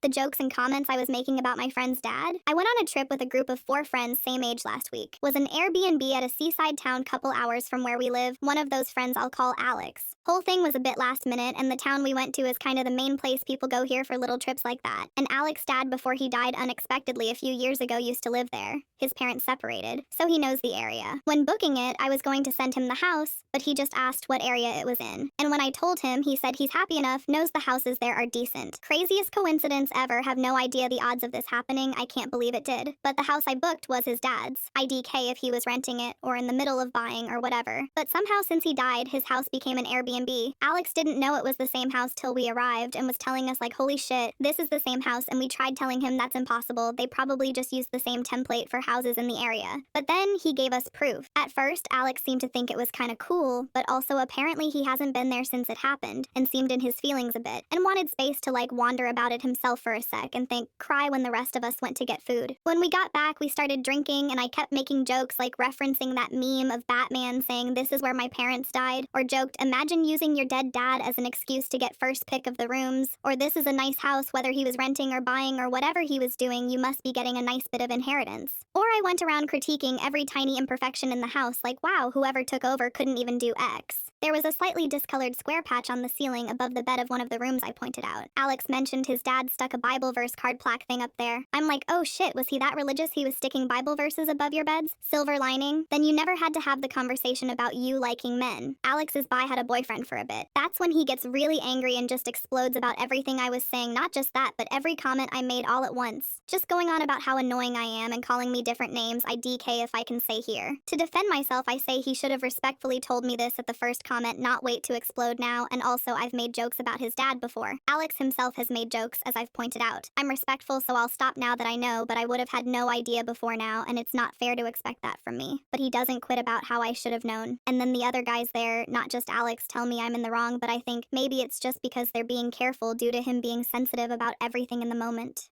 The jokes and comments I was making about my friend's dad? I went on a trip with a group of 4 friends same age last week. Was an Airbnb at a seaside town couple hours from where we live. One of those friends I'll call Alex. Whole thing was a bit last minute, and the town we went to is kind of the main place people go here for little trips like that. And Alex's dad, before he died unexpectedly a few years ago, used to live there. His parents separated, so he knows the area. When booking it, I was going to send him the house, but he just asked what area it was in. And when I told him, he said he's happy enough, knows the houses there are decent. Craziest coincidence ever, have no idea the odds of this happening, I can't believe it did. But the house I booked was his dad's. IDK if he was renting it, or in the middle of buying, or whatever. But somehow since he died, his house became an Airbnb. Alex didn't know it was the same house till we arrived and was telling us like, holy shit, this is the same house, and we tried telling him that's impossible, they probably just used the same template for houses in the area. But then he gave us proof. At first, Alex seemed to think it was kinda cool, but also apparently he hasn't been there since it happened, and seemed in his feelings a bit, and wanted space to like wander about it himself for a sec and think, cry when the rest of us went to get food. When we got back, we started drinking, and I kept making jokes like referencing that meme of Batman saying this is where my parents died, or joked, imagine using your dead dad as an excuse to get first pick of the rooms, or this is a nice house whether he was renting or buying or whatever he was doing, you must be getting a nice bit of inheritance. Or I went around critiquing every tiny imperfection in the house like, wow, whoever took over couldn't even do X. There was a slightly discolored square patch on the ceiling above the bed of one of the rooms I pointed out. Alex mentioned his dad stuck a Bible verse card plaque thing up there. I'm like, oh shit, was he that religious he was sticking Bible verses above your beds? Silver lining? Then you never had to have the conversation about you liking men. Alex's bi had a boyfriend for a bit. That's when he gets really angry and just explodes about everything I was saying, not just that, but every comment I made all at once. Just going on about how annoying I am and calling me different names, IDK if I can say here. To defend myself, I say he should have respectfully told me this at the first comment, not wait to explode now, and also I've made jokes about his dad before. Alex himself has made jokes, as I've pointed out. I'm respectful, so I'll stop now that I know, but I would have had no idea before now, and it's not fair to expect that from me. But he doesn't quit about how I should have known. And then the other guys there, not just Alex, tell me I'm in the wrong, but I think maybe it's just because they're being careful due to him being sensitive about everything in the moment.